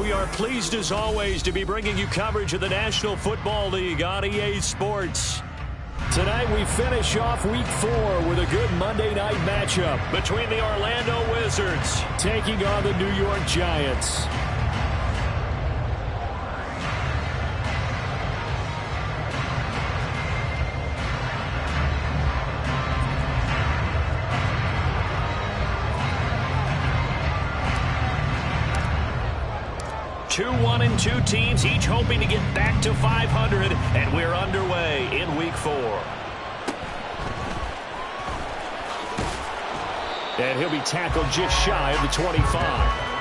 we are pleased as always to be bringing you coverage of the National Football League on EA Sports. Tonight we finish off Week 4 with a good Monday night matchup between the Orlando Wizards taking on the New York Giants. Two 1-2 teams, each hoping to get back to 500, and we're underway in Week 4. And he'll be tackled just shy of the 25.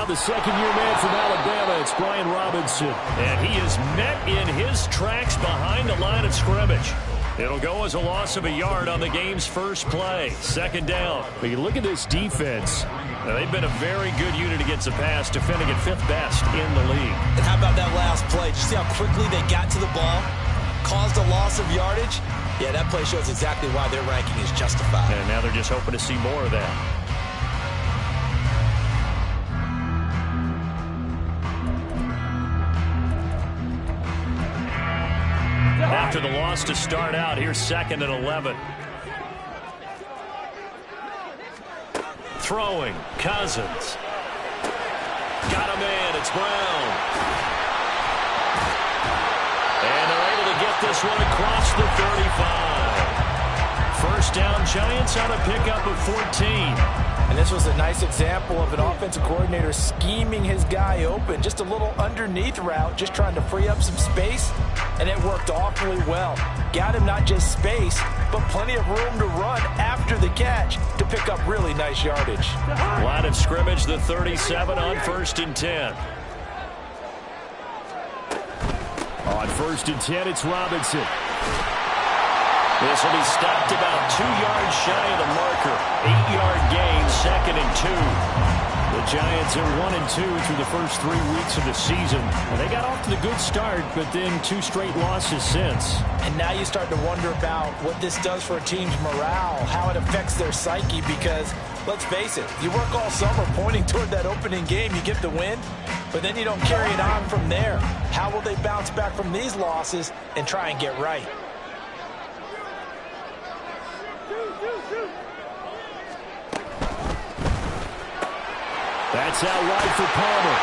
The second-year man from Alabama, it's Brian Robinson. And he is met in his tracks behind the line of scrimmage. It'll go as a loss of a yard on the game's first play. Second down. But you look at this defense. They've been a very good unit against the pass, defending at 5th best in the league. And how about that last play? Did you see how quickly they got to the ball? Caused a loss of yardage? Yeah, that play shows exactly why their ranking is justified. And now they're just hoping to see more of that. After the loss to start out, here's 2nd and 11. Throwing, Cousins. Got a man, it's Brown. And they're able to get this one across the 35. First down, Giants on a pickup of 14. And this was a nice example of an offensive coordinator scheming his guy open. Just a little underneath route, just trying to free up some space, and it worked awfully well. Got him not just space, but plenty of room to run after the catch to pick up really nice yardage. Line of scrimmage, the 37 on 1st and 10. On 1st and 10, it's Robinson. This will be stopped about 2 yards shy of the marker. 8-yard gain, 2nd and 2. The Giants are 1-2 through the first 3 weeks of the season. And they got off to the good start, but then 2 straight losses since. And now you start to wonder about what this does for a team's morale, how it affects their psyche, because let's face it, you work all summer pointing toward that opening game, you get the win, but then you don't carry it on from there. How will they bounce back from these losses and try and get right? That's out wide for Palmer.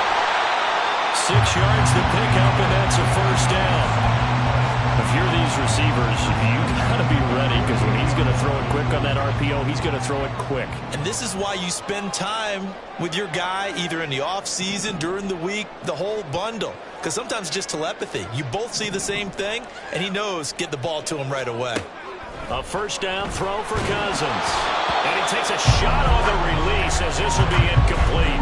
6 yards the pickup, and that's a first down. If you're these receivers, you got to be ready, because when he's going to throw it quick on that RPO, he's going to throw it quick. And this is why you spend time with your guy, either in the offseason, during the week, the whole bundle. Because sometimes it's just telepathy. You both see the same thing, and he knows get the ball to him right away. A first down throw for Cousins. And he takes a shot on the release, as this will be incomplete.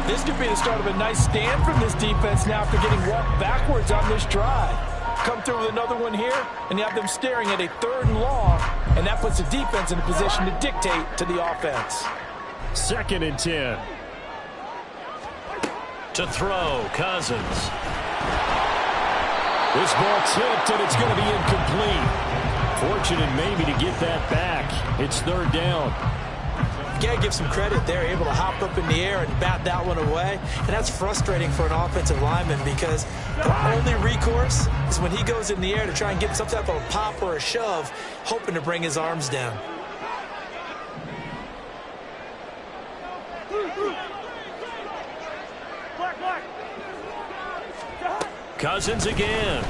This could be the start of a nice stand from this defense now after getting walked backwards on this drive. Come through with another one here, and you have them staring at a 3rd and long, and that puts the defense in a position to dictate to the offense. 2nd and 10. To throw, Cousins. This ball tipped, and it's going to be incomplete. Fortunate maybe to get that back. It's 3rd down. You got to give some credit. They're able to hop up in the air and bat that one away. And that's frustrating for an offensive lineman, because the only recourse is when he goes in the air to try and get some type of a pop or a shove, hoping to bring his arms down. Cousins again.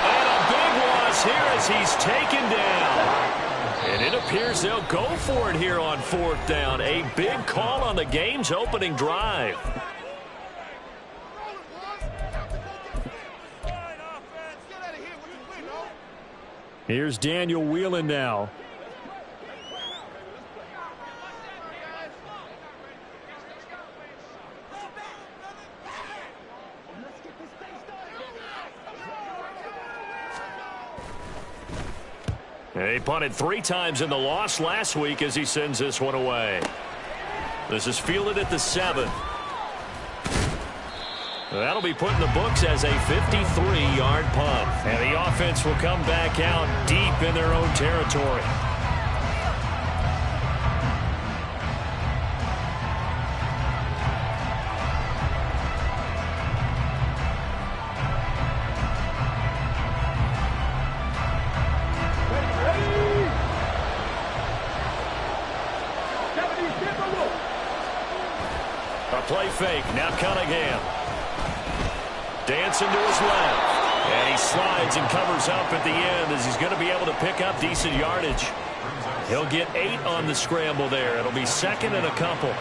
And a big loss here as he's taken down. And it appears they'll go for it here on 4th down. A big call on the game's opening drive. Here's Daniel Whelan now. He punted 3 times in the loss last week as he sends this one away. This is fielded at the 7. That'll be put in the books as a 53-yard punt. And the offense will come back out deep in their own territory. A play fake. Now Cunningham. Dancing to his left. And he slides and covers up at the end as he's going to be able to pick up decent yardage. He'll get 8 on the scramble there. It'll be second and a couple.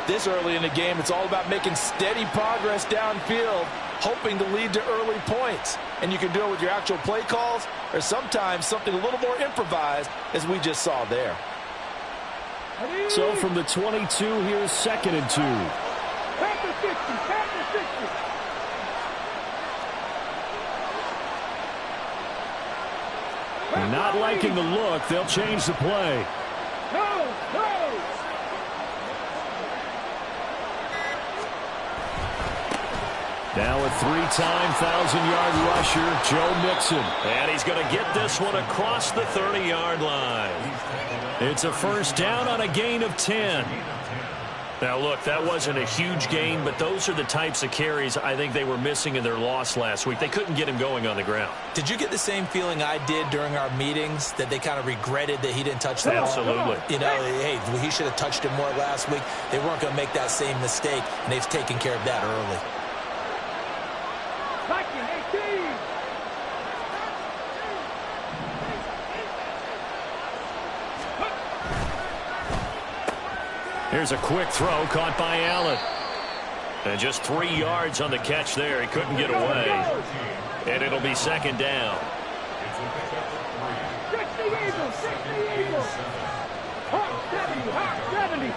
This early in the game, it's all about making steady progress downfield, hoping to lead to early points. And you can do it with your actual play calls or sometimes something a little more improvised, as we just saw there. So from the 22, here's second and 2. Back to 60, back to 60. Not liking the look, they'll change the play. No. Now a 3-time 1,000-yard rusher, Joe Mixon. And he's going to get this one across the 30-yard line. It's a first down on a gain of 10. Now, look, that wasn't a huge gain, but those are the types of carries I think they were missing in their loss last week. They couldn't get him going on the ground. Did you get the same feeling I did during our meetings, that they kind of regretted that he didn't touch the ball? Absolutely. You know, hey, he should have touched it more last week. They weren't going to make that same mistake, and they've taken care of that early. Here's a quick throw caught by Allen. And just 3 yards on the catch there. He couldn't get away. And it'll be second down. 60 Eagles, 60 Eagles. Hot 70, hot 70.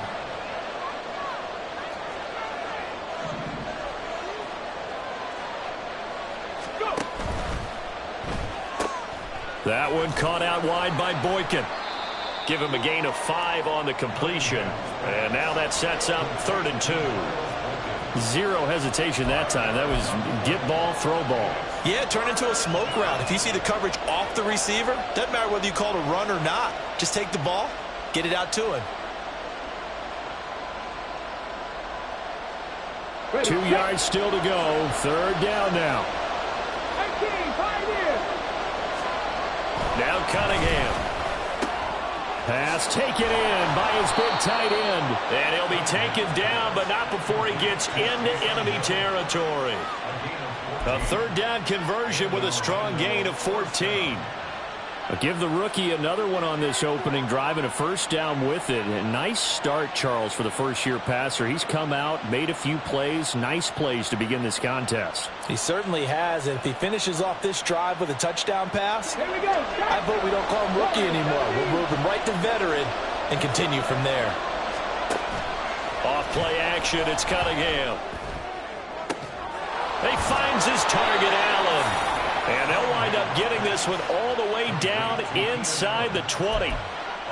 That one caught out wide by Boykin. Give him a gain of 5 on the completion. And now that sets up 3rd and 2. Zero hesitation that time. That was get ball, throw ball. Yeah, turn into a smoke route. If you see the coverage off the receiver, doesn't matter whether you call it a run or not. Just take the ball, get it out to him. 2 yards still to go. 3rd down now. 18, 5 years. Now Cunningham. Pass taken in by his big tight end. And he'll be taken down, but not before he gets into enemy territory. A 3rd down conversion with a strong gain of 14. Give the rookie another one on this opening drive and a first down with it. A nice start, Charles, for the first-year passer. He's come out, made a few plays, nice plays to begin this contest. He certainly has, and if he finishes off this drive with a touchdown pass, Here we go. I vote we don't call him rookie anymore. We'll move him right to veteran and continue from there. Off-play action, it's Cunningham. He finds his target, Allen. And they'll wind up getting this one all the way down inside the 20.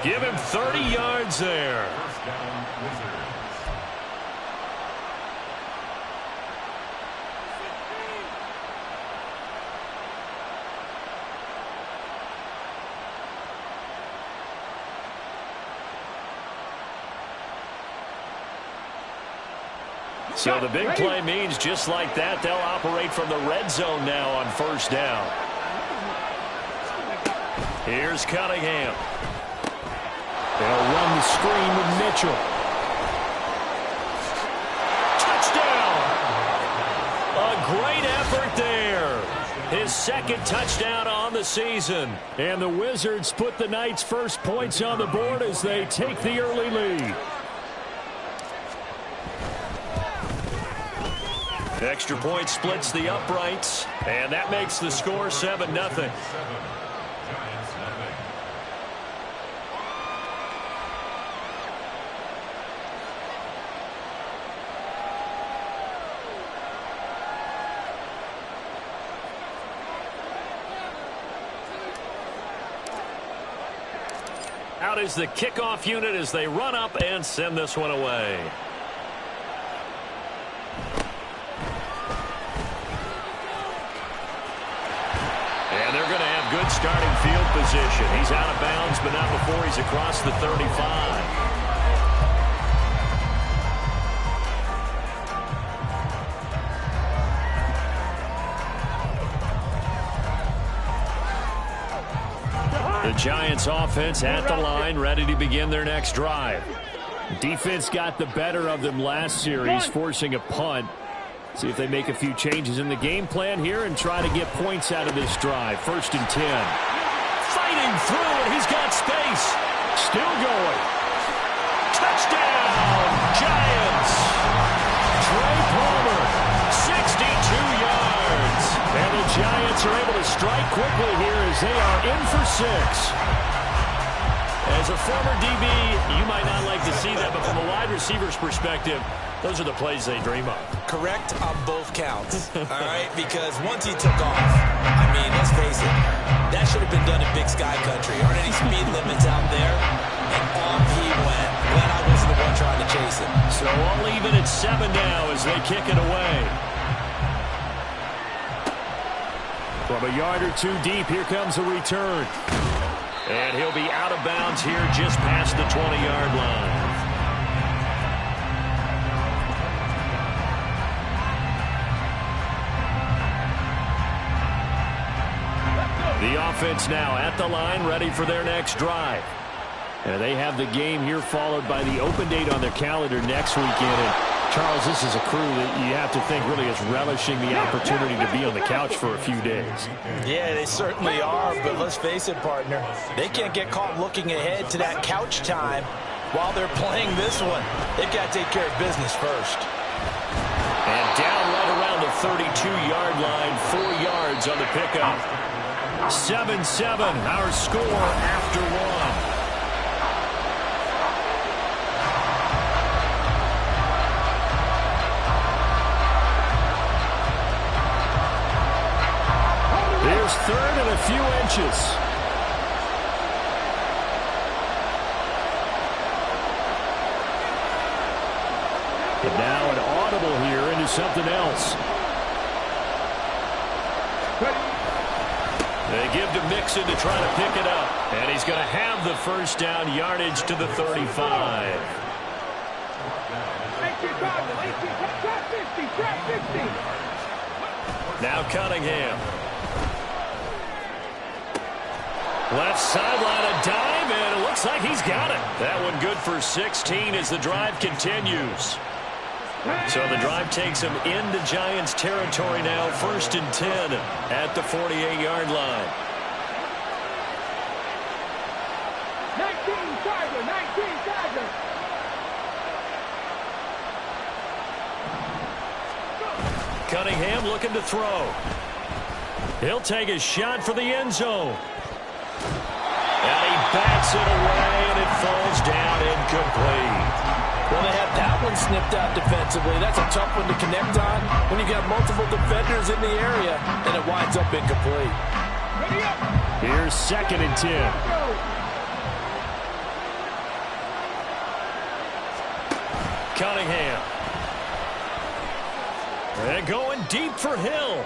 Give him 30 yards there. So the big play means just like that, they'll operate from the red zone now on first down. Here's Cunningham. They'll run the screen with Mitchell. Touchdown! A great effort there. His 2nd touchdown on the season. And the Wizards put the Knights' first points on the board as they take the early lead. Extra point splits the uprights, and that makes the score 7-0. Out is the kickoff unit as they run up and send this one away. And they're going to have good starting field position. He's out of bounds, but not before he's across the 35. The Giants offense at the line, ready to begin their next drive. Defense got the better of them last series, forcing a punt. See if they make a few changes in the game plan here and try to get points out of this drive. 1st and 10. Fighting through, and he's got space. Still going. Touchdown, Giants. Trey Palmer, 62 yards. And the Giants are able to strike quickly here as they are in for 6. As a former DB, you might not like to see that, but from a wide receiver's perspective, those are the plays they dream of. Correct on both counts, all right? Because once he took off, I mean, let's face it, that should have been done in Big Sky Country. Aren't any speed limits out there? And off he went. Glad I wasn't the one trying to chase it. So all even at 7 now as they kick it away. From a yard or two deep, here comes a return. And he'll be out of bounds here just past the 20-yard line. The offense now at the line, ready for their next drive. And they have the game here followed by the open date on their calendar next weekend. And Charles, this is a crew that you have to think really is relishing the opportunity to be on the couch for a few days. Yeah, they certainly are, but let's face it, partner. They can't get caught looking ahead to that couch time while they're playing this one. They've got to take care of business first. And down right around the 32-yard line, 4 yards on the pickup. 7-7, our score after 1. Here's 3rd and a few inches. And now an audible here into something else. They give to Mixon to try to pick it up. And he's going to have the first down, yardage to the 35. Now Cunningham. Left sideline, a dive, and it looks like he's got it. That one good for 16 as the drive continues. So the drive takes him into Giants territory now, 1st and 10 at the 48-yard line. 19 Tiger, 19 Tiger. Cunningham looking to throw. He'll take a shot for the end zone. And he bats it away, and it falls down incomplete. Well, they had that one snipped out defensively. That's a tough one to connect on when you got multiple defenders in the area, and it winds up incomplete. Here's 2nd and 10. Cunningham. And going deep for Hill.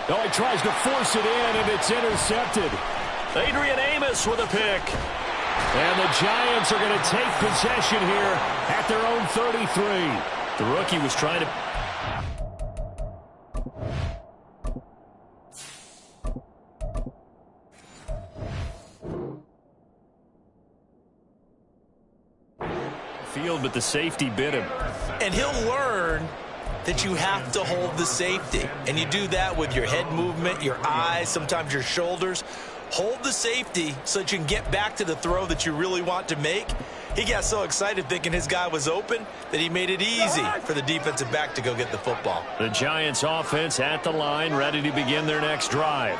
Oh, he tries to force it in, and it's intercepted. Adrian Amos with a pick. And the Giants are going to take possession here at their own 33. The rookie was trying to field, but the safety bit him. And he'll learn that you have to hold the safety. And you do that with your head movement, your eyes, sometimes your shoulders. Hold the safety so that you can get back to the throw that you really want to make. He got so excited thinking his guy was open that he made it easy for the defensive back to go get the football. The Giants offense at the line, ready to begin their next drive.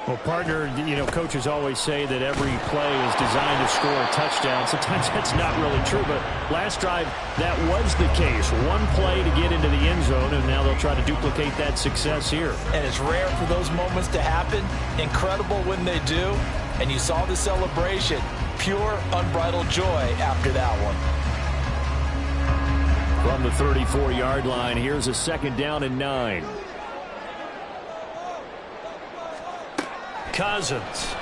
Well, partner, you know, coaches always say that every play is designed to score a touchdown. Sometimes that's not really true, but last drive, that was the case. One play to get into the end zone, and now they'll try to duplicate that success here. And it's rare for those moments to happen. Incredible when they do. And you saw the celebration. pure, unbridled joy after that one. From the 34-yard line, here's a 2nd down and 9. Cousins.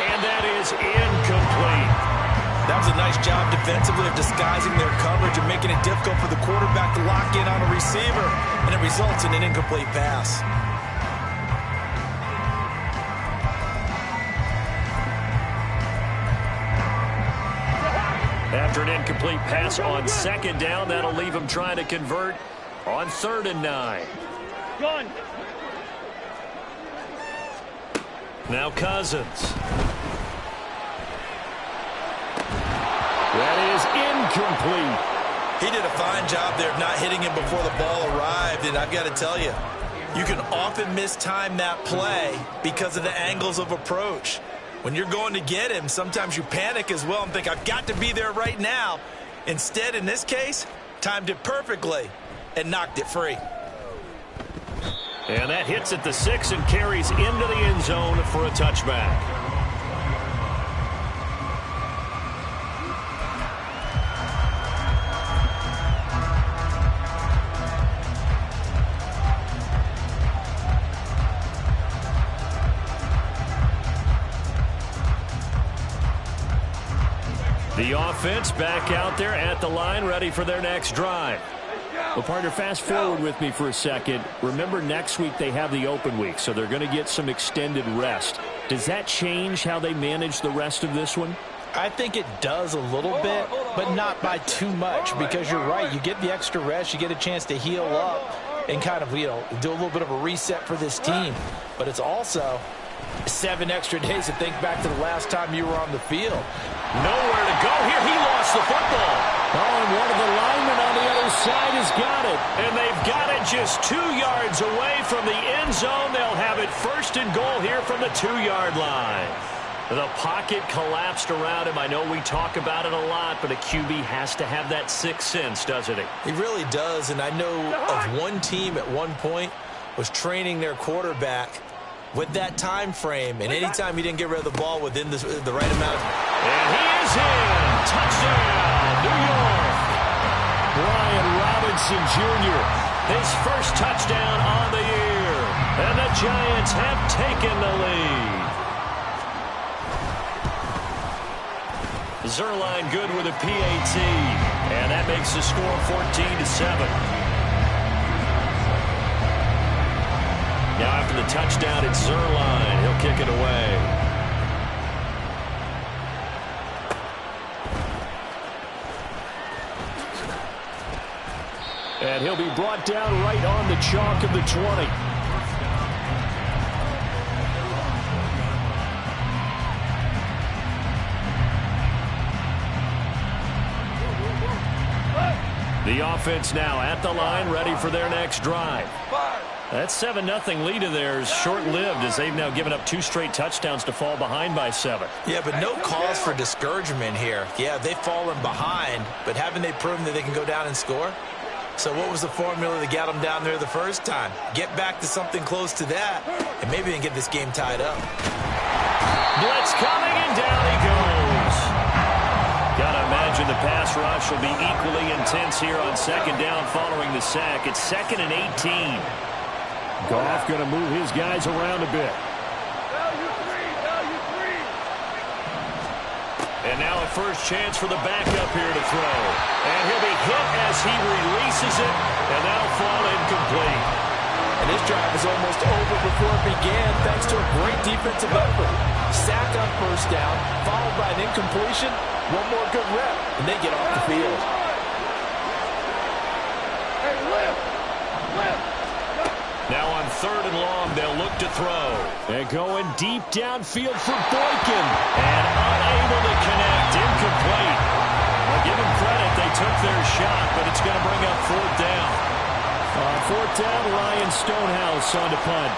And that is incomplete. That was a nice job defensively of disguising their coverage and making it difficult for the quarterback to lock in on a receiver, and it results in an incomplete pass. After an incomplete pass on 2nd down, that'll leave him trying to convert on 3rd and 9. Gun. Now Cousins. That is incomplete. He did a fine job there of not hitting him before the ball arrived, and I've got to tell you, you can often mistime that play because of the angles of approach. When you're going to get him, sometimes you panic as well and think, I've got to be there right now. Instead, in this case, timed it perfectly and knocked it free. And that hits at the 6 and carries into the end zone for a touchback. The offense back out there at the line, ready for their next drive. Well, partner, fast forward with me for a second. Remember, next week they have the open week, so they're going to get some extended rest. Does that change how they manage the rest of this one? I think it does a little bit, but not by too much, because you're right. You get the extra rest. You get a chance to heal up and kind of, do a little bit of a reset for this team. But it's also 7 extra days to think back to the last time you were on the field. Nowhere to go here. He lost the football. Oh, and one of the linemen on the other side has got it. And they've got it just 2 yards away from the end zone. They'll have it 1st and goal here from the 2-yard line. The pocket collapsed around him. I know we talk about it a lot, but a QB has to have that 6th sense, doesn't he? He really does, and I know of one team at one point was training their quarterback with that time frame, and anytime he didn't get rid of the ball within the right amount. And he is in. Touchdown, New York. Brian Robinson Jr., his first touchdown on the year. And the Giants have taken the lead. Zerline good with a PAT, and that makes the score 14-7. Now after the touchdown, it's Zerline. He'll kick it away. And he'll be brought down right on the chalk of the 20. The offense now at the line, ready for their next drive. That 7-0 lead of theirs short-lived, as they've now given up 2 straight touchdowns to fall behind by 7. Yeah, but no cause for discouragement here. Yeah, they've fallen behind, but haven't they proven that they can go down and score? So what was the formula that got them down there the first time? Get back to something close to that, and maybe they can get this game tied up. Blitz coming, and down he goes. Gotta imagine the pass rush will be equally intense here on 2nd down following the sack. It's 2nd and 18. Goff going to move his guys around a bit. And now a first chance for the backup here to throw. And he'll be hit as he releases it, and that'll fall incomplete. And this drive is almost over before it began, thanks to a great defensive effort. Sack on 1st down, followed by an incompletion. One more good rep, and they get off the field. Hey, lift. Now on 3rd and long, they'll look to throw. And going deep downfield for Boykin. And unable to connect. Incomplete. Well, give them credit. They took their shot, but it's going to bring up 4th down. On 4th down, Ryan Stonehouse on to punt.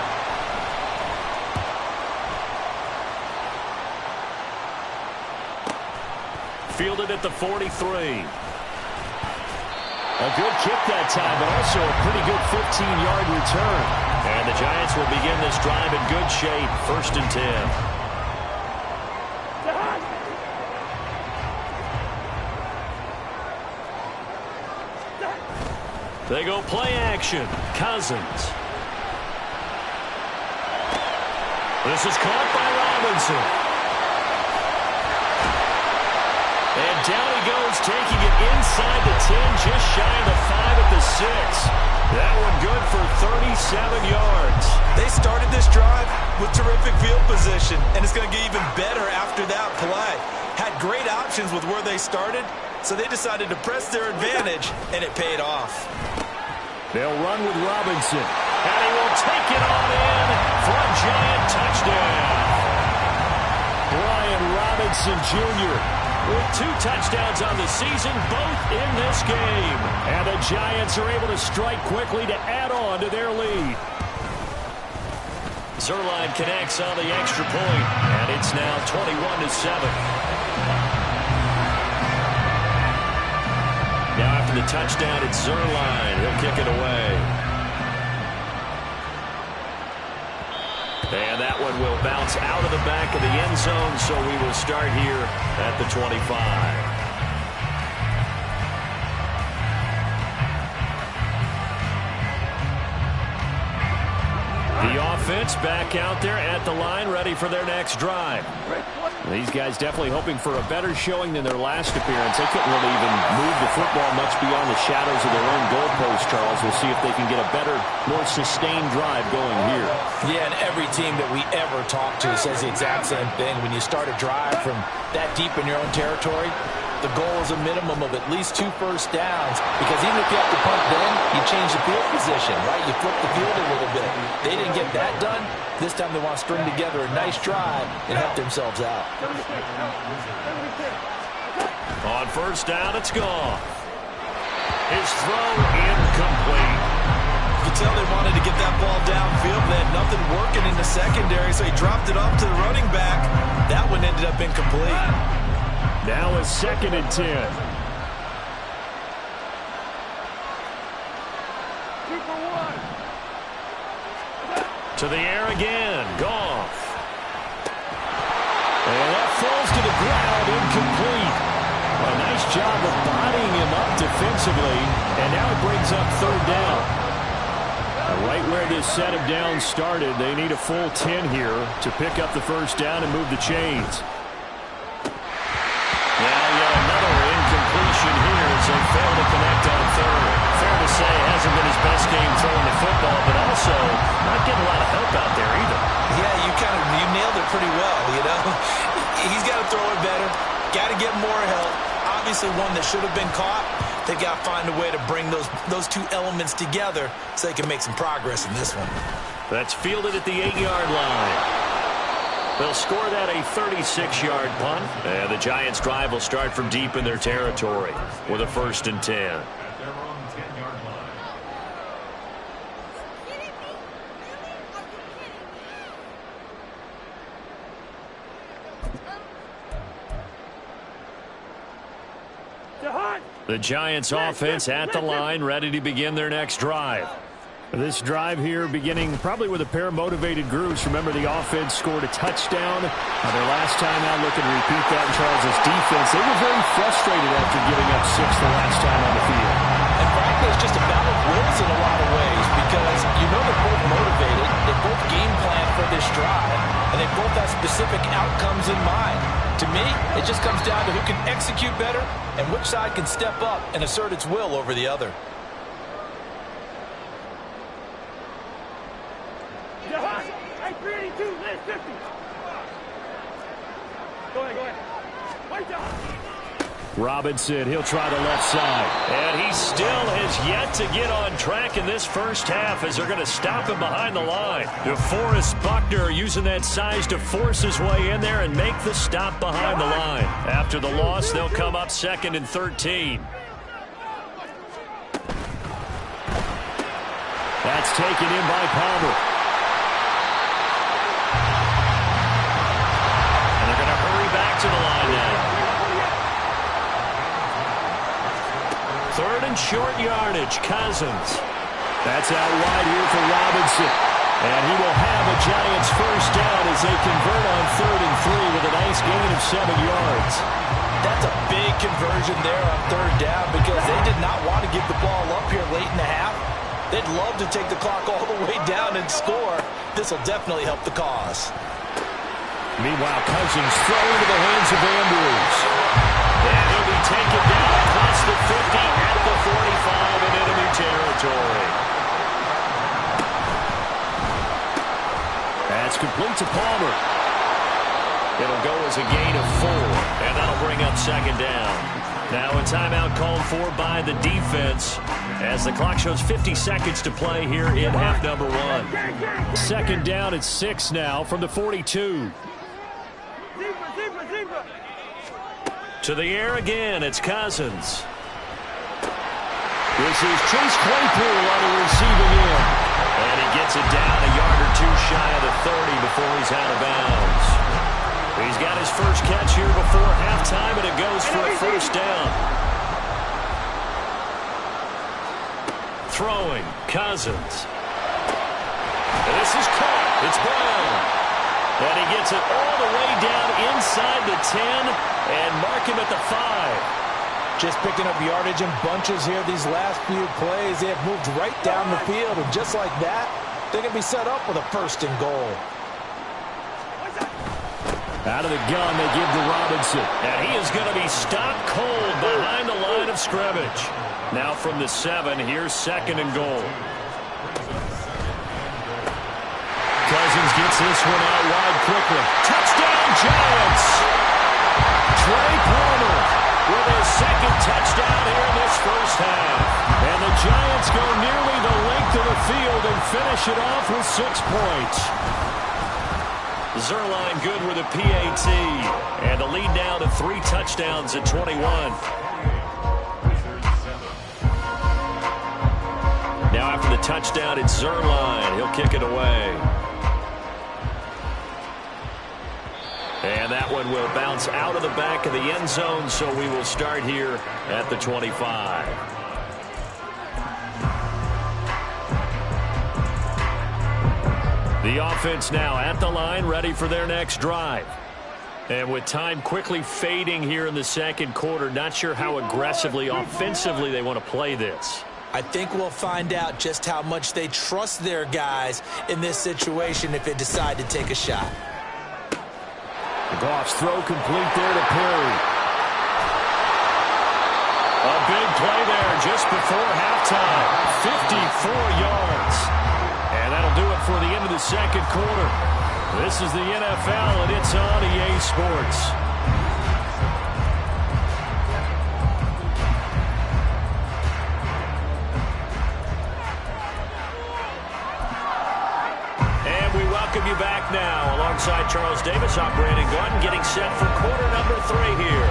Fielded at the 43. A good kick that time, but also a pretty good 15-yard return. And the Giants will begin this drive in good shape, 1st and 10. They go play action. Cousins. This is caught by Robinson. And down he goes, taking it inside the 10, just shy of the 5 at the 6. That one good for 37 yards. They started this drive with terrific field position, and it's going to get even better after that play. Had great options with where they started, so they decided to press their advantage, and it paid off. They'll run with Robinson, and he will take it on in for a Giant touchdown. Brian Robinson Jr. with 2 touchdowns on the season, both in this game. And the Giants are able to strike quickly to add on to their lead. Zerline connects on the extra point, and it's now 21-7. Now after the touchdown, it's Zerline. He'll kick it away. And that one will bounce out of the back of the end zone, so we will start here at the 25. The offense back out there at the line, ready for their next drive. These guys definitely hoping for a better showing than their last appearance. They couldn't really even move the football much beyond the shadows of their own goalpost, Charles. We'll see if they can get a better, more sustained drive going here. Yeah, and every team that we ever talk to says the exact same thing. When you start a drive from that deep in your own territory, the goal is a minimum of at least 2 first downs, because even if you have to punt then, you change the field position, right? You flip the field a little bit. They didn't get that done. This time they want to string together a nice drive and help themselves out. On first down, it's gone. His throw incomplete. You can tell they wanted to get that ball downfield. They had nothing working in the secondary, so he dropped it off to the running back. That one ended up incomplete. Now a 2nd and 10. To the air again. Goff. And that falls to the ground, incomplete. A nice job of bodying him up defensively. And now it brings up 3rd down. Right where this set of downs started, they need a full 10 here to pick up the first down and move the chains. Now yet another incompletion here as they fail to connect on 3rd. Fair to say it hasn't been his best game throwing the football, but also not getting a lot of help out there either. Yeah, you nailed it pretty well, you know. He's got to throw it better, got to get more help. Obviously one that should have been caught. They got to find a way to bring those 2 elements together so they can make some progress in this one. That's fielded at the 8-yard line. They'll score that a 36-yard punt, and the Giants' drive will start from deep in their territory with a 1st and 10. The Giants' offense at the line, ready to begin their next drive. This drive here beginning probably with a pair of motivated groups. Remember, the offense scored a touchdown. Their last time out, looking to repeat that in Charles' defense. They were very frustrated after giving up 6 the last time on the field. And frankly, it's just a battle of wills in a lot of ways, because you know they're both motivated. They both game plan for this drive, and they both have specific outcomes in mind. To me, it just comes down to who can execute better and which side can step up and assert its will over the other. Hey, 382, last 50. Go ahead. Wait down. Robinson, he'll try the left side. And he still has yet to get on track in this first half as they're going to stop him behind the line. DeForest Buckner using that size to force his way in there and make the stop behind the line. After the loss, they'll come up 2nd and 13. That's taken in by Palmer. And they're going to hurry back to the line now. 3rd and short yardage. Cousins. That's out wide here for Robinson. And he will have a Giants first down as they convert on 3rd and 3 with a nice gain of 7 yards. That's a big conversion there on third down because they did not want to give the ball up here late in the half. They'd love to take the clock all the way down and score. This will definitely help the cause. Meanwhile, Cousins throw into the hands of Andrews. And he'll be taken down across the 50 at the 45 in enemy territory. That's complete to Palmer. It'll go as a gain of 4, and that'll bring up second down. Now a timeout called for by the defense as the clock shows 50 seconds to play here in half number 1. Second down at 6 now from the 42. To the air again, it's Cousins. This is Chase Claypool on the receiving end. And he gets it down a yard or 2 shy of the 30 before he's out of bounds. He's got his first catch here before halftime, and it goes for a first down. Throwing, Cousins. And this is caught. It's Brown. And he gets it all the way down inside the 10 and mark him at the 5. Just picking up yardage in bunches here these last few plays. They have moved right down the field, and just like that, they can be set up with a first and goal. Out of the gun, they give to Robinson. And he is going to be stopped cold behind the line of scrimmage. Now from the 7, here's second and goal. Cousins gets this one out wide quickly. Touchdown, Giants! Trey Palmer with his second touchdown here in this first half. And the Giants go nearly the length of the field and finish it off with 6 points. Zerline good with a PAT. And the lead now to 3 touchdowns at 21. Now after the touchdown, it's Zerline. He'll kick it away. And that one will bounce out of the back of the end zone, so we will start here at the 25. The offense now at the line, ready for their next drive. And with time quickly fading here in the second quarter, not sure how aggressively, offensively they want to play this. I think we'll find out just how much they trust their guys in this situation if they decide to take a shot. Goff's throw complete there to Perry. A big play there just before halftime. 54 yards. And that'll do it for the end of the second quarter. This is the NFL, and it's on EA Sports. You back now alongside Charles Davis. I'm Brandon Gordon getting set for quarter number 3 here.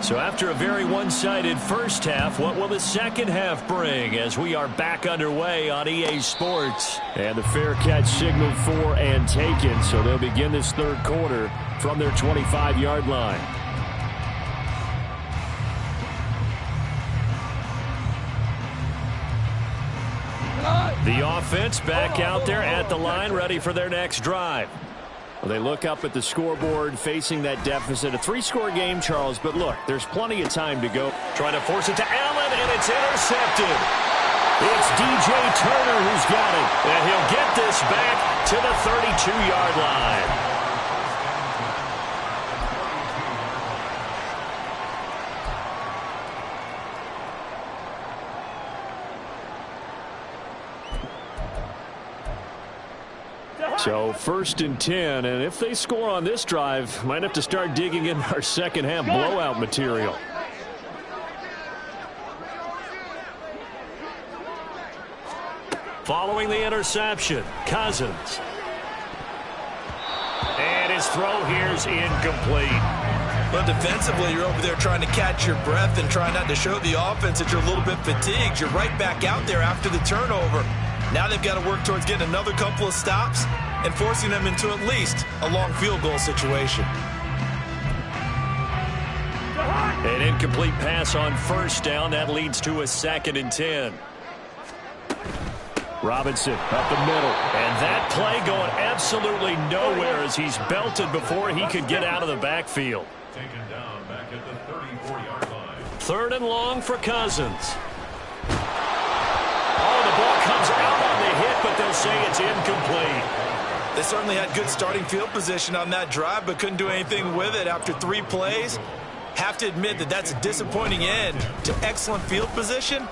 So after a very one-sided first half, what will the second half bring as we are back underway on EA Sports? And the fair catch signaled for and taken, so they'll begin this third quarter from their 25-yard line. The offense back out there at the line, ready for their next drive. Well, they look up at the scoreboard, facing that deficit. A 3-score game, Charles, but look, there's plenty of time to go. Trying to force it to Allen, and it's intercepted. It's DJ Turner who's got it, and he'll get this back to the 32-yard line. So first and 10, and if they score on this drive, might have to start digging in our second half blowout material. Following the interception, Cousins. And his throw here is incomplete. But defensively, you're over there trying to catch your breath and try not to show the offense that you're a little bit fatigued. You're right back out there after the turnover. Now they've got to work towards getting another couple of stops and forcing them into at least a long field goal situation. An incomplete pass on first down. That leads to a 2nd and 10. Robinson up the middle. And that play going absolutely nowhere as he's belted before he could get out of the backfield. Taken down back at the 34-yard line. 3rd and long for Cousins. Oh, the ball comes out on the hit, but they'll say it's incomplete. They certainly had good starting field position on that drive, but couldn't do anything with it after 3 plays. Have to admit that that's a disappointing end to excellent field position.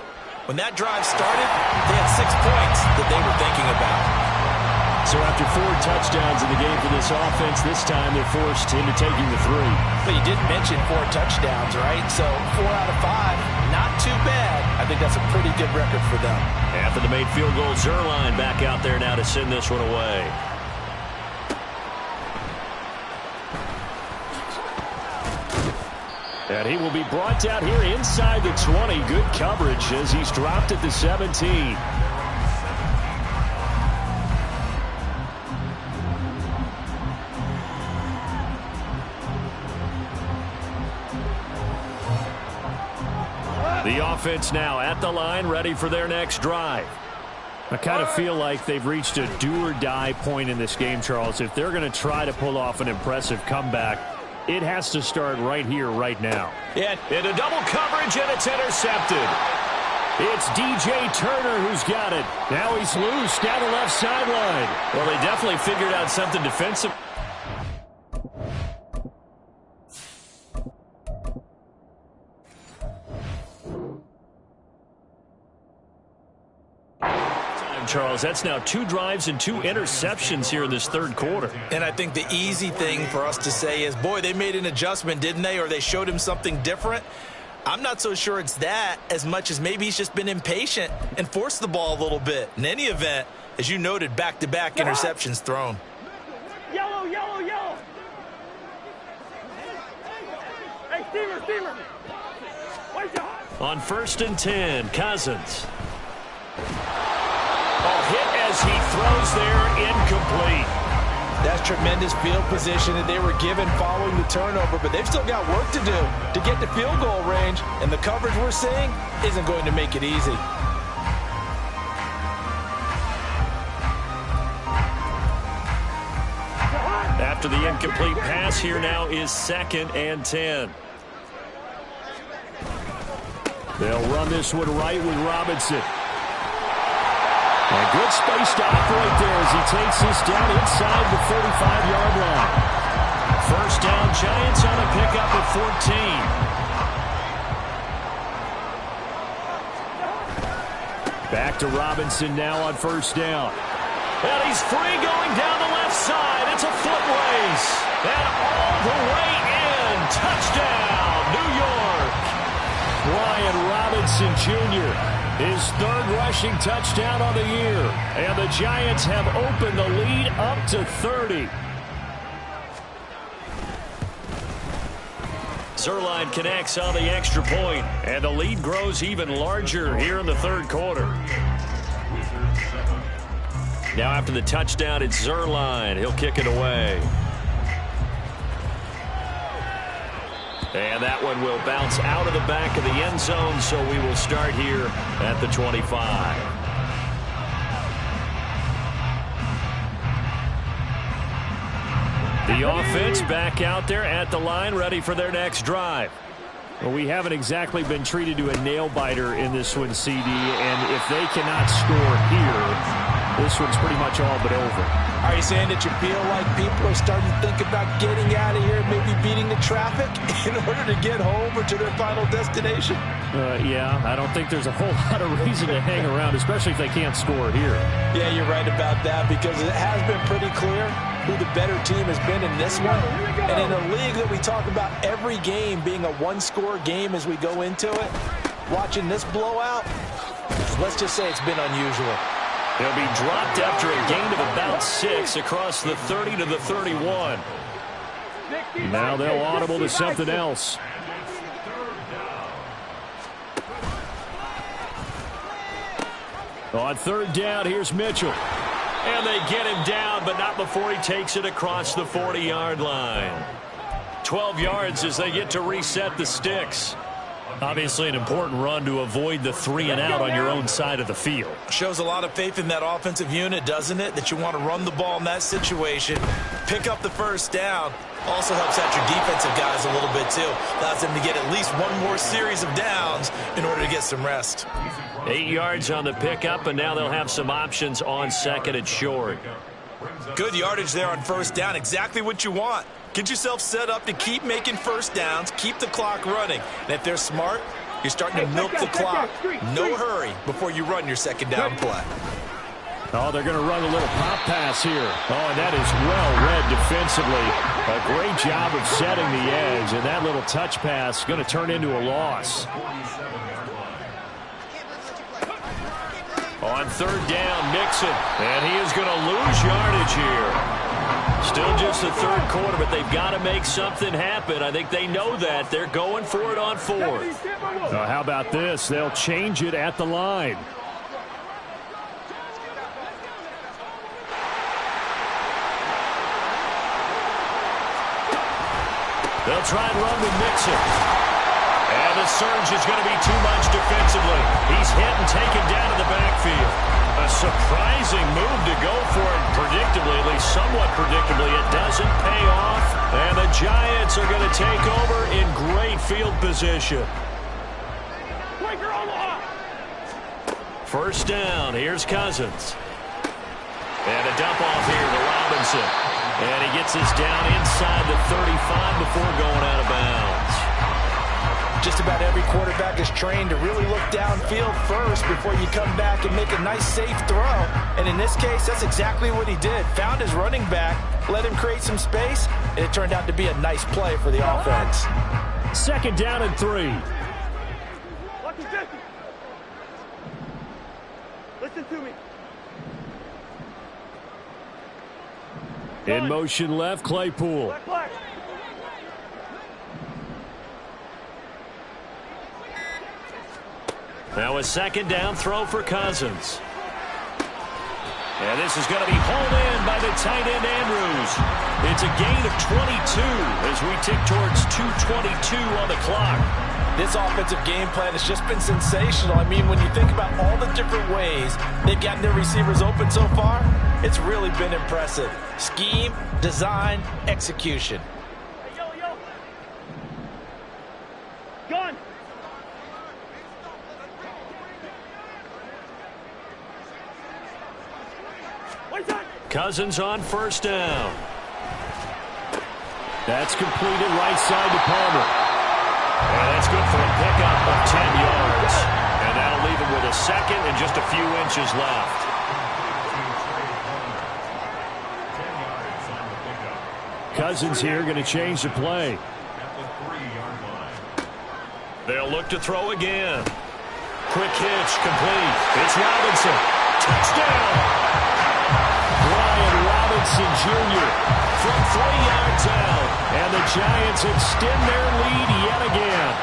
When that drive started, they had 6 points that they were thinking about. So after 4 touchdowns in the game for this offense, this time they're forced into taking the 3. But you did mention 4 touchdowns, right? So 4 out of 5, not too bad. I think that's a pretty good record for them. After the made field goal, Zerline back out there now to send this one away. And he will be brought down here inside the 20. Good coverage as he's dropped at the 17. The offense now at the line, ready for their next drive. I kind of feel like they've reached a do-or-die point in this game, Charles. If they're going to try to pull off an impressive comeback, it has to start right here, right now. Yeah, into double coverage, and it's intercepted. It's DJ Turner who's got it. Now he's loose down the left sideline. Well, they definitely figured out something defensive. Charles, that's now 2 drives and 2 interceptions here in this 3rd quarter. and I think the easy thing for us to say is, boy, they made an adjustment, didn't they? Or they showed him something different. I'm not so sure it's that as much as maybe he's just been impatient and forced the ball a little bit. In any event, as you noted, back-to-back interceptions thrown. Yellow, yellow, yellow. Hey, Steamer, Steamer. Where's your heart? On 1st and 10, Cousins. Hit as he throws there, incomplete. That's tremendous field position that they were given following the turnover, but they've still got work to do to get to field goal range, and the coverage we're seeing isn't going to make it easy. After the incomplete pass, here now is 2nd and 10. They'll run this one right with Robinson. And good space to operate there as he takes this down inside the 45-yard line. 1st down, Giants on a pickup at 14. Back to Robinson now on 1st down. And he's free going down the left side. It's a foot race. And all the way in. Touchdown, New York. Brian Robinson Jr., his 3rd rushing touchdown on the year. And the Giants have opened the lead up to 30. Zerline connects on the extra point, and the lead grows even larger here in the 3rd quarter. Now after the touchdown, it's Zerline. He'll kick it away. And that one will bounce out of the back of the end zone, so we will start here at the 25. The offense back out there at the line, ready for their next drive. Well, we haven't exactly been treated to a nail-biter in this one, CD, and if they cannot score here, this one's pretty much all but over. Are you saying that you feel like people are starting to think about getting out of here, maybe beating the traffic in order to get home or to their final destination? Yeah, I don't think there's a whole lot of reason to hang around, especially if they can't score here. Yeah, you're right about that, because it has been pretty clear who the better team has been in this one. And in a league that we talk about every game being a one-score game as we go into it, watching this blowout, let's just say it's been unusual. He'll be dropped after a gain of about 6 across the 30 to the 31. Now they'll audible to something else. On 3rd down, here's Mitchell. And they get him down, but not before he takes it across the 40-yard line. 12 yards as they get to reset the sticks. Obviously an important run to avoid the 3 and out on your own side of the field. Shows a lot of faith in that offensive unit, doesn't it? That you want to run the ball in that situation, pick up the first down. Also helps out your defensive guys a little bit too. Allows them to get at least one more series of downs in order to get some rest. 8 yards on the pickup, and now they'll have some options on 2nd and short. Good yardage there on first down. Exactly what you want. Get yourself set up to keep making first downs, keep the clock running. And if they're smart, you're starting to milk the clock. No hurry before you run your 2nd down play. Oh, they're going to run a little pop pass here. Oh, and that is well read defensively. A great job of setting the edge, and that little touch pass going to turn into a loss. On 3rd down, Mixon, and he is going to lose yardage here. Still just the 3rd quarter, but they've got to make something happen. I think they know that. They're going for it on 4th. How about this? They'll change it at the line. They'll try and run with Mixon. And the surge is going to be too much defensively. He's hit and taken down in the backfield. A surprising move to go for it predictably, at least somewhat predictably. It doesn't pay off. And the Giants are going to take over in great field position. First down. Here's Cousins. And a dump off here to Robinson. And he gets this down inside the 35 before going out of bounds. Just about every quarterback is trained to really look downfield first before you come back and make a nice, safe throw. And in this case, that's exactly what he did. Found his running back, let him create some space, and it turned out to be a nice play for the offense. 2nd down and 3. Listen to me. In motion left, Claypool. Now a 2nd down throw for Cousins. And this is going to be hauled in by the tight end Andrews. It's a gain of 22 as we tick towards 2:22 on the clock. This offensive game plan has just been sensational. I mean, when you think about all the different ways they've gotten their receivers open so far, it's really been impressive. Scheme, design, execution. Hey, yo. Gun. Cousins on first down. That's completed right side to Palmer. And that's good for a pickup of 10 yards. And that'll leave him with a 2nd and just a few inches left. Cousins here going to change the play. They'll look to throw again. Quick hitch, complete. It's Robinson. Touchdown! Brian Robinson Jr. from 3 yards out. And the Giants extend their lead yet again.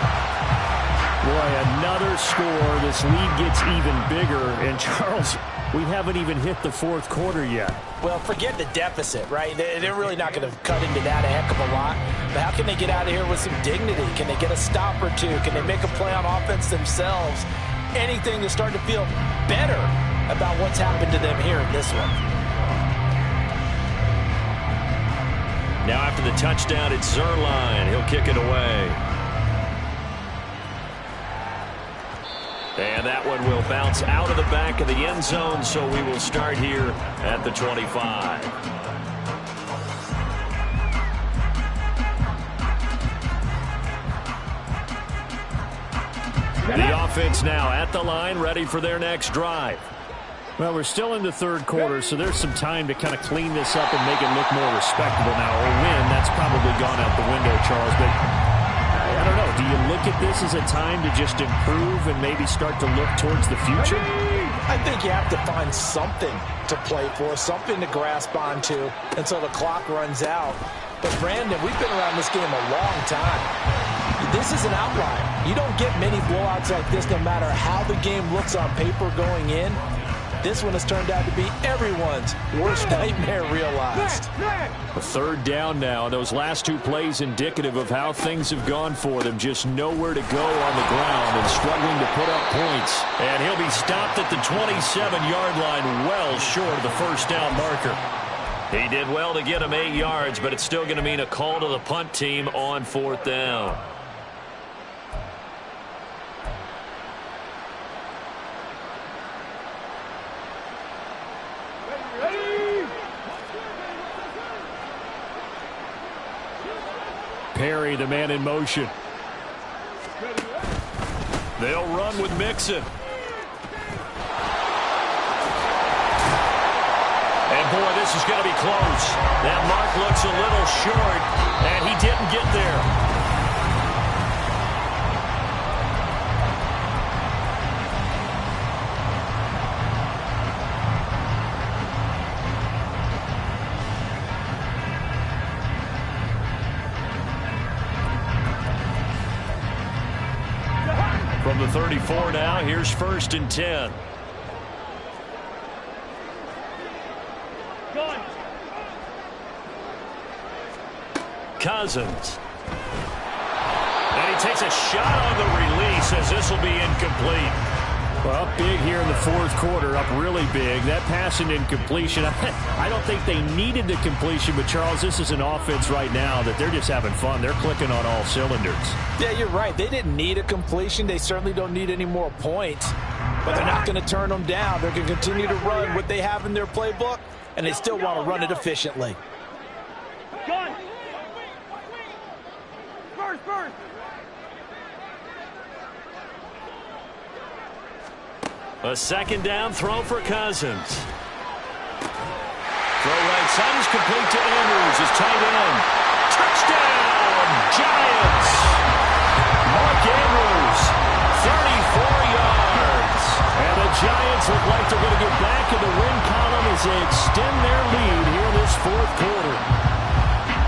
Boy, another score. This lead gets even bigger. And Charles, we haven't even hit the 4th quarter yet. Well, forget the deficit, right? They're really not going to cut into that a heck of a lot. But how can they get out of here with some dignity? Can they get a stop or two? Can they make a play on offense themselves? Anything to start to feel better about what's happened to them here in this one. Now after the touchdown, it's Zerline. He'll kick it away. And that one will bounce out of the back of the end zone, so we will start here at the 25. The offense now at the line, ready for their next drive. Well, we're still in the 3rd quarter, so there's some time to kind of clean this up and make it look more respectable now. Or win, that's probably gone out the window, Charles. But I don't know. Do you look at this as a time to just improve and maybe start to look towards the future? I think you have to find something to play for, something to grasp onto until the clock runs out. But, Brandon, we've been around this game a long time. This is an outlier. You don't get many blowouts like this no matter how the game looks on paper going in. this one has turned out to be everyone's worst nightmare realized. A third down now. Those last two plays indicative of how things have gone for them. Just nowhere to go on the ground and struggling to put up points. And he'll be stopped at the 27-yard line, well short of the first down marker. He did well to get him 8 yards, but it's still going to mean a call to the punt team on fourth down. Perry, the man in motion. They'll run with Mixon. And boy, this is going to be close. That mark looks a little short, and he didn't get there. From the 34 now, here's 1st and 10. Cousins. And he takes a shot on the release as this will be incomplete. Well, big here in the fourth quarter, up really big. That pass and incompletion, I don't think they needed the completion, but Charles, this is an offense right now that they're just having fun. They're clicking on all cylinders. Yeah, you're right. They didn't need a completion. They certainly don't need any more points, but they're not going to turn them down. They're going to continue to run what they have in their playbook, and they still want to run it efficiently. Gun. First. A second down throw for Cousins. Throw right side is complete to Andrews, his tight end. Touchdown, Giants! Mark Andrews, 34 yards. And the Giants look like they're going to get back in the win column as they extend their lead here in this fourth quarter.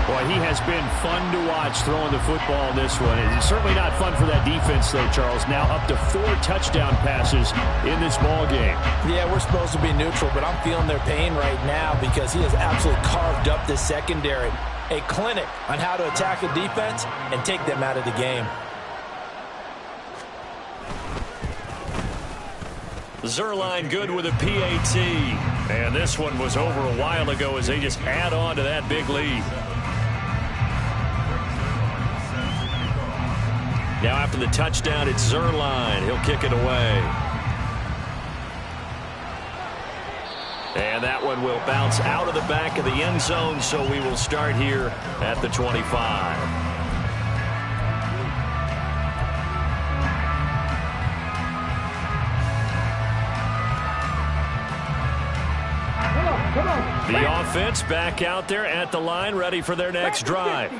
Boy, he has been fun to watch throwing the football in this one. It's certainly not fun for that defense, though, Charles. Now up to 4 touchdown passes in this ball game. Yeah, we're supposed to be neutral, but I'm feeling their pain right now because he has absolutely carved up the secondary. A clinic on how to attack a defense and take them out of the game. Zerline good with a PAT. And this one was over a while ago as they just add on to that big lead. Now after the touchdown, it's Zerline. He'll kick it away. And that one will bounce out of the back of the end zone, so we will start here at the 25. The offense back out there at the line, ready for their next drive.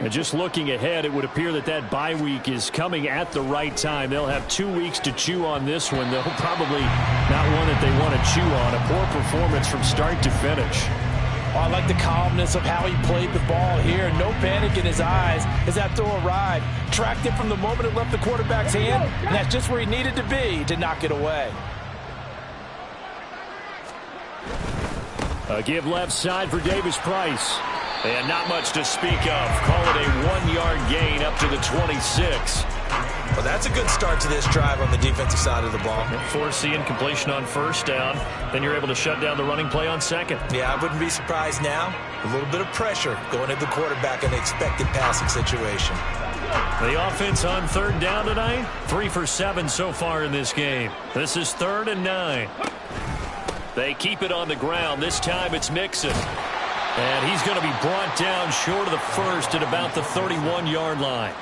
And just looking ahead, it would appear that that bye week is coming at the right time. They'll have 2 weeks to chew on this one. They'll probably not one that they want to chew on. A poor performance from start to finish. I like the calmness of how he played the ball here. No panic in his eyes as that throw arrived. Tracked it from the moment it left the quarterback's hand, and that's just where he needed to be to knock it away. A give left side for Davis Price. And not much to speak of. Call it a 1-yard gain up to the 26. Well, that's a good start to this drive on the defensive side of the ball. Force the incompletion on first down. Then you're able to shut down the running play on second. Yeah, I wouldn't be surprised now. A little bit of pressure going at the quarterback in the expected passing situation. The offense on third down tonight, 3 for 7 so far in this game. This is 3rd and 9. They keep it on the ground. This time it's Mixon. And he's going to be brought down short of the first at about the 31-yard line.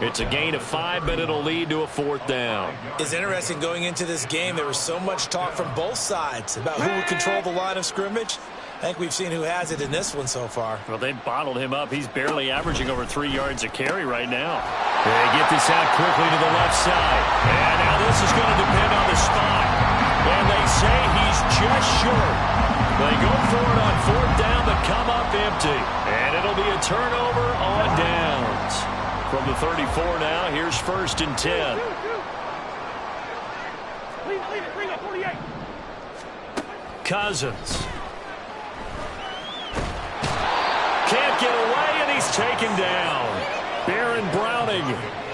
It's a gain of 5, but it'll lead to a 4th down. It's interesting going into this game. There was so much talk from both sides about who would control the line of scrimmage. I think we've seen who has it in this one so far. Well, they bottled him up. He's barely averaging over 3 yards a carry right now. They get this out quickly to the left side. And now this is going to depend on the spot. And they say he's just short. They go for it on 4th down, but come up empty. And it'll be a turnover on downs. From the 34 now, here's 1st and 10. Lead it, bring up 48. Cousins. Can't get away, and he's taken down. Baron Browning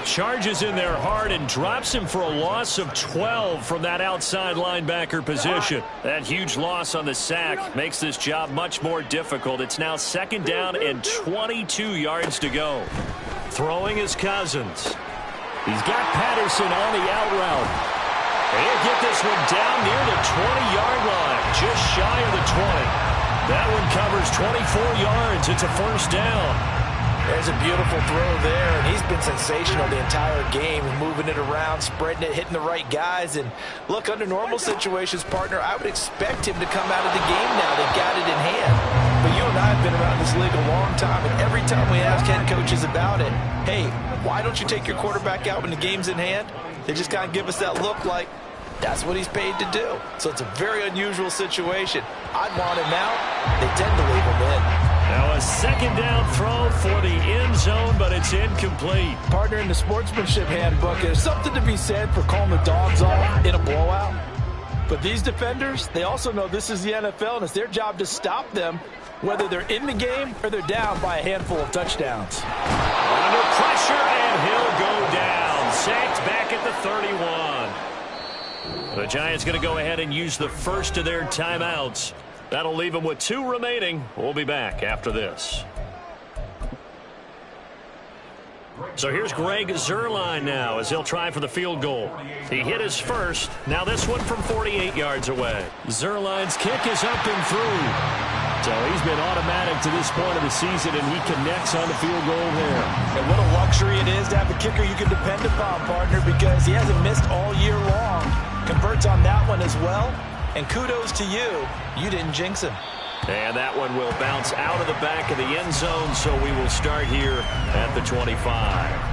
charges in there hard and drops him for a loss of 12 from that outside linebacker position. That huge loss on the sack makes this job much more difficult. It's now 2nd down and 22 yards to go. Throwing is Cousins. He's got Patterson on the out route. He'll get this one down near the 20-yard line, just shy of the 20. That one covers 24 yards. It's a 1st down. There's a beautiful throw there, and he's been sensational the entire game, moving it around, spreading it, hitting the right guys. And look, under normal situations, partner, I would expect him to come out of the game now. They've got it in hand. But you and I have been around this league a long time, and every time we ask head coaches about it, hey, why don't you take your quarterback out when the game's in hand? They just kind of give us that look like that's what he's paid to do. So it's a very unusual situation. I'd want him out. They tend to leave him in. Now a 2nd down throw for the end zone, but it's incomplete. Partner, in the sportsmanship handbook, there's something to be said for calling the dogs off in a blowout. But these defenders, they also know this is the NFL, and it's their job to stop them, whether they're in the game or they're down by a handful of touchdowns. Under pressure, and he'll go down. Sacked back at the 31. The Giants going to go ahead and use the first of their timeouts. That'll leave them with 2 remaining. We'll be back after this. So here's Greg Zuerlein now as he'll try for the field goal. He hit his first. Now this one from 48 yards away. Zuerlein's kick is up and through. So he's been automatic to this point of the season, and he connects on the field goal there. And what a luxury it is to have a kicker you can depend upon, partner, because he hasn't missed all year long. Converts on that one as well. And kudos to you. You didn't jinx him. And that one will bounce out of the back of the end zone, so we will start here at the 25.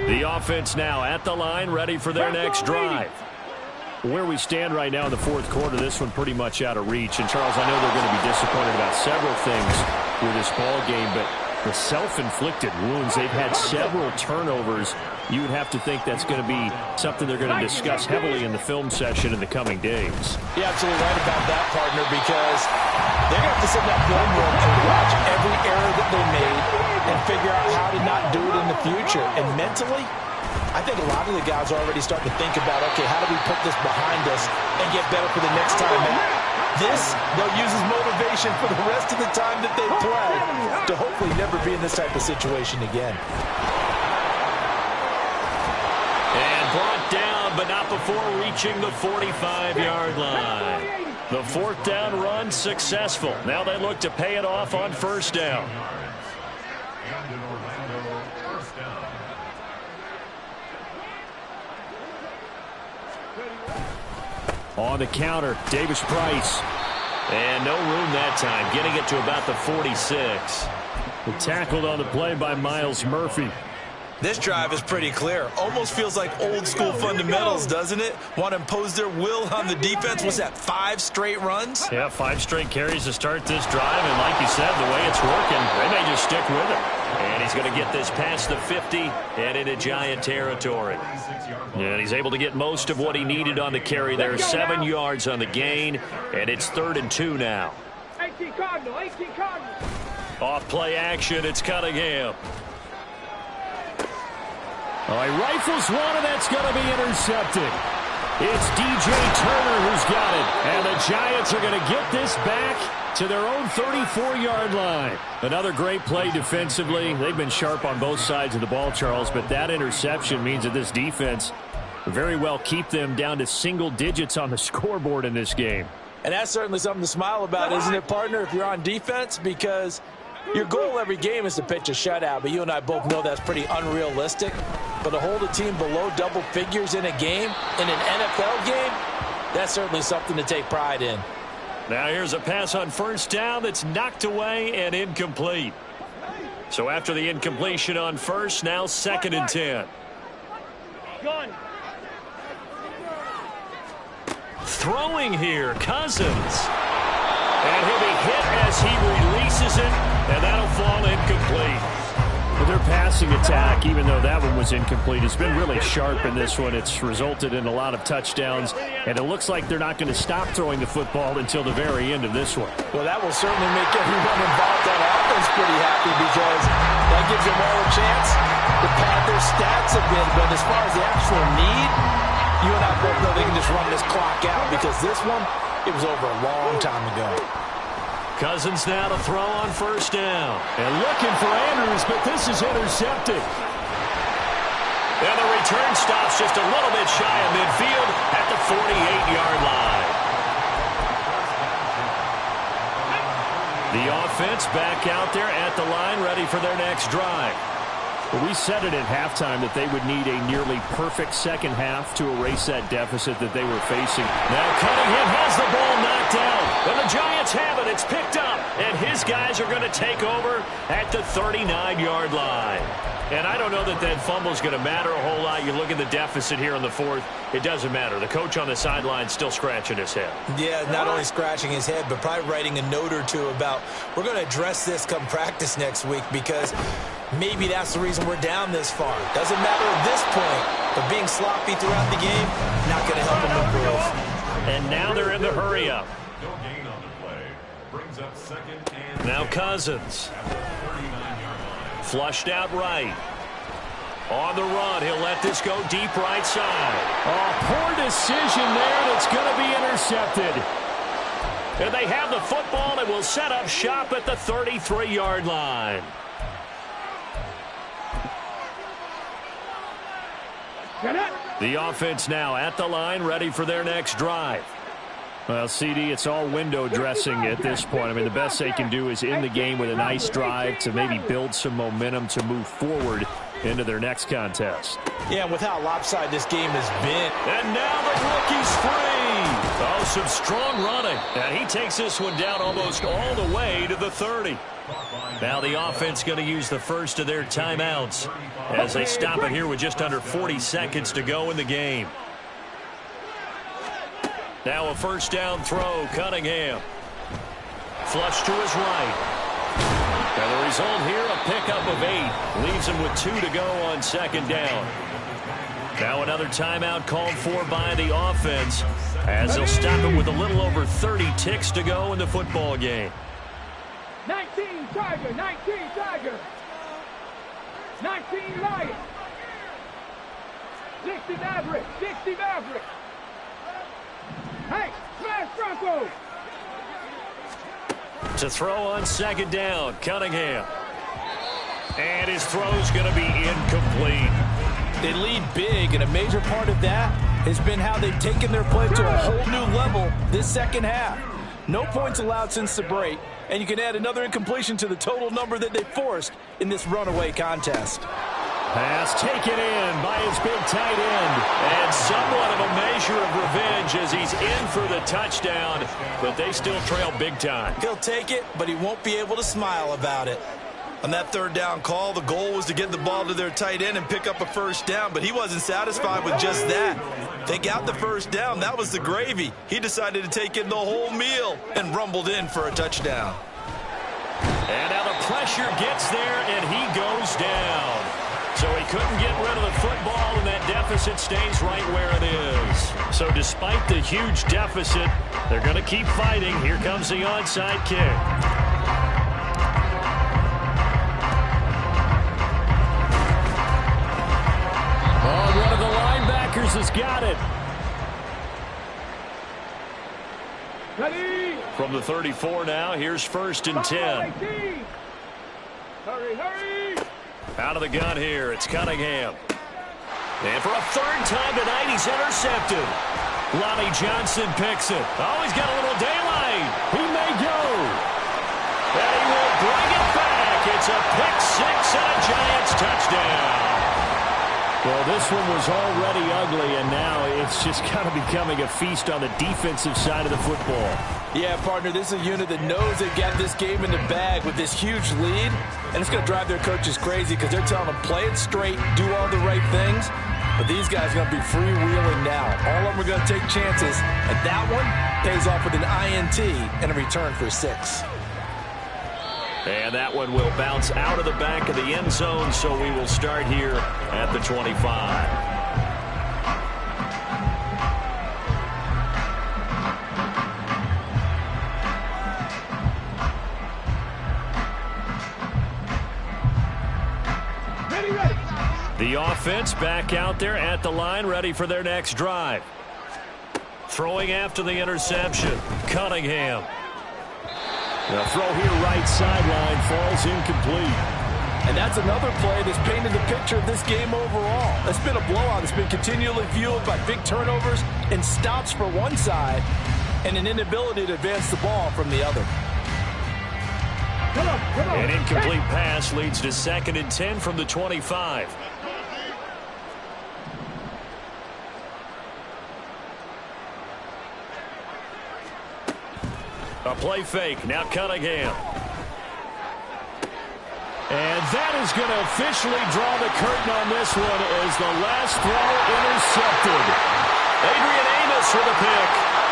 The offense now at the line, ready for their next drive. Where we stand right now in the 4th quarter, this one pretty much out of reach. And, Charles, I know they're going to be disappointed about several things with this ball game, but the self-inflicted wounds, they've had several turnovers. You would have to think that's going to be something they're going to discuss heavily in the film session in the coming days. You're absolutely right about that, partner, because they're going to have to sit in that film room and watch every error that they made and figure out how to not do it in the future. And mentally, I think a lot of the guys are already starting to think about, okay, how do we put this behind us and get better for the next time out? This, they'll use as motivation for the rest of the time that they play to hopefully never be in this type of situation again. And brought down, but not before reaching the 45-yard line. The 4th down run successful. Now they look to pay it off on 1st down. On the counter, Davis Price. And no room that time, getting it to about the 46. Tackled on the play by Miles Murphy. This drive is pretty clear. Almost feels like old school fundamentals, doesn't it? Want to impose their will on the defense. What's that, 5 straight runs? Yeah, 5 straight carries to start this drive. And like you said, the way it's working, they may just stick with it. And he's going to get this past the 50 and into Giant territory. And he's able to get most of what he needed on the carry there. 7 yards on the gain, and it's 3rd and 2 now. 18 Cardinal, 18 Cardinal. Off play action, it's Cunningham. Oh, he rifles one, and that's going to be intercepted. It's DJ Turner who's got it. And the Giants are going to get this back to their own 34-yard line. Another great play defensively. They've been sharp on both sides of the ball, Charles, but that interception means that this defense very well keep them down to single digits on the scoreboard in this game. And that's certainly something to smile about, isn't it, partner, if you're on defense? Because your goal every game is to pitch a shutout, but you and I both know that's pretty unrealistic. But to hold a team below double figures in a game, in an NFL game, that's certainly something to take pride in. Now here's a pass on 1st down that's knocked away and incomplete. So after the incompletion on 1st, now 2nd and 10. Gun. throwing here. Cousins. And he'll be hit as he releases it, and that'll fall incomplete. But their passing attack, even though that one was incomplete, has been really sharp in this one. It's resulted in a lot of touchdowns, and it looks like they're not going to stop throwing the football until the very end of this one. Well, that will certainly make everyone involved on offense pretty happy because that gives them all a chance to pad their stats a bit. But as far as the actual need, you and I both know they can just run this clock out because this one, it was over a long time ago. Cousins now to throw on first down. And looking for Andrews, but this is intercepted. And the return stops just a little bit shy of midfield at the 48-yard line. The offense back out there at the line, ready for their next drive. Well, we said it at halftime that they would need a nearly perfect second half to erase that deficit that they were facing. Now Cunningham has the ball knocked out, and the Giants have it. It's picked up, and his guys are going to take over at the 39-yard line. And I don't know that that fumble is going to matter a whole lot. You look at the deficit here in the fourth, it doesn't matter. The coach on the sideline still scratching his head. Yeah, not only scratching his head, but probably writing a note or two about we're going to address this come practice next week because maybe that's the reason we're down this far. Doesn't matter at this point, but being sloppy throughout the game, not going to help them improve. And now they're in the hurry up. No gain on the play. Brings up second and Now Cousins. 39-yard line. Flushed out right. On the run, he'll let this go deep right side. Oh, poor decision there, and it's going to be intercepted. And they have the football and will set up shop at the 33-yard line. The offense now at the line, ready for their next drive. Well, CD, it's all window dressing at this point. I mean, the best they can do is end the game with a nice drive to maybe build some momentum to move forward into their next contest. Yeah, with how lopsided this game has been. And now the rookie's free. Oh, some strong running. And he takes this one down almost all the way to the 30. Now the offense going to use the first of their timeouts as they stop it here with just under 40 seconds to go in the game. Now a first down throw, Cunningham. Flush to his right. And the result here, a pickup of 8. Leaves him with 2 to go on second down. Now another timeout called for by the offense as they'll stop it with a little over 30 ticks to go in the football game. 19 Tiger, 19 Tiger. 19 Lion. 60 Maverick, 60 Maverick. Hey, smash Bronco. To throw on second down, Cunningham. And his throw's going to be incomplete. They lead big, and a major part of that has been how they've taken their play to a whole new level this second half. No points allowed since the break, and you can add another incompletion to the total number that they forced in this runaway contest. Pass taken in by his big tight end. And somewhat of a measure of revenge as he's in for the touchdown, but they still trail big time. He'll take it, but he won't be able to smile about it. On that third down call, the goal was to get the ball to their tight end and pick up a first down, but he wasn't satisfied with just that. They got the first down. That was the gravy. He decided to take in the whole meal and rumbled in for a touchdown. And now the pressure gets there, and he goes down. So he couldn't get rid of the football, and that deficit stays right where it is. So despite the huge deficit, they're going to keep fighting. Here comes the onside kick. Oh, one of the linebackers has got it. Ready. From the 34 now, here's first and 10. Hurry, hurry. Out of the gun here, it's Cunningham. And for a third time tonight, he's intercepted. Lonnie Johnson picks it. Oh, he's got a little daylight. He may go. And he will bring it back. It's a pick six and a Giants touchdown. Well, this one was already ugly, and now it's just kind of becoming a feast on the defensive side of the football. Yeah, partner, this is a unit that knows they've got this game in the bag with this huge lead, and it's going to drive their coaches crazy because they're telling them play it straight, do all the right things, But these guys are going to be freewheeling now. All of them are going to take chances, and that one pays off with an INT and a return for 6. And that one will bounce out of the back of the end zone, so we will start here at the 25. The offense back out there at the line, ready for their next drive. Throwing after the interception, Cunningham. The throw here right sideline falls incomplete. And that's another play that's painted the picture of this game overall. It's been a blowout. It's been continually fueled by big turnovers and stops for one side and an inability to advance the ball from the other. An incomplete pass leads to 2nd and 10 from the 25. A play fake. Now Cunningham. And that is going to officially draw the curtain on this one as the last throw intercepted. Adrian Amos with a pick.